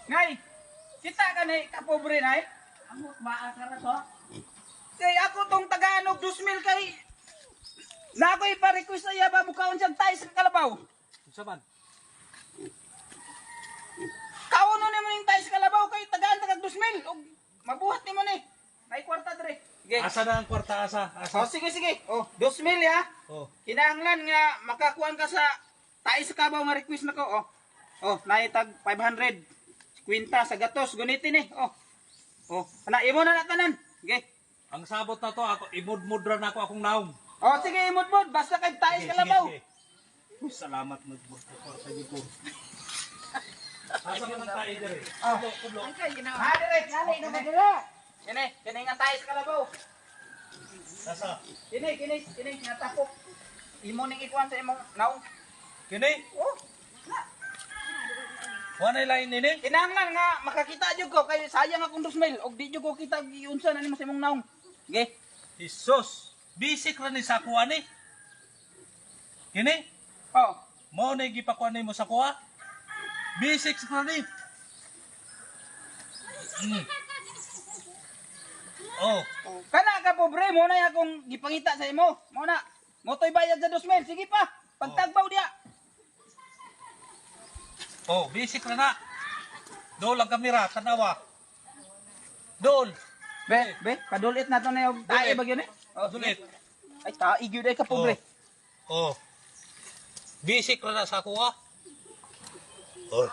Ngay, kita ka na kapobre na Amo ba ka na to? Kay ako tong Tagalog 2,000 kay na ako ipa-request sa iya ba mukaon siyang tayo sa kalabaw. Unsa man? Kauno ni mo ning tayo sa kalabaw kay tagaan tagag 2,000 og mabuhat ni mo ni. May kwarta dre. Sige. Asa na ang kwarta asa? Oh, sige sige. Oh, 2,000 ya. Oh. Kinahanglan nga makakuan ka sa tayo sa kabaw nga request nako. Oh. Oh, naitag 500. Kwinta sa gatos gunitin ni. Oh. Oh, ana imo na natanan. Sige. Ang sabot na to, ako imudmudra na ako akong naong. Oh, sige imod-mod basta kay tayo sa kalabaw. Salamat mudmud ko sa gibo. Asa man ang tayo dire? Oh. Ang kay ginawa. Ha, dire. Dali na ba dira? Kini nga tayo sa kalabaw. Asa? Kini nga tapok. Imo ning ikuan sa imong naong. Kini? Oh. Wala lain nini? Kinahanglan nga makakita jud ko kay sayang akong 2,000 og di jud ko kita giunsa na nimo sa imong naong. Ge. Jesus. Bisik ra ni sa kuha ni. Kini? Oh. Mao na gipakuha nimo sa kuha? Bisik ra ni. Oh. Kana ka pobre mo na akong gipangita sa imo. Mo na. Mo toy bayad sa 2,000. Sige pa. Pagtagbaw diya. Oh, bisik ra na. Dol ang kamera, tanawa. Dol. Be, padulit na to na yung tae ba yun eh? Oh, Dulit. Ay, tae yun ay ka pobre. Oh. Bisik ra na sa kuha. Oh.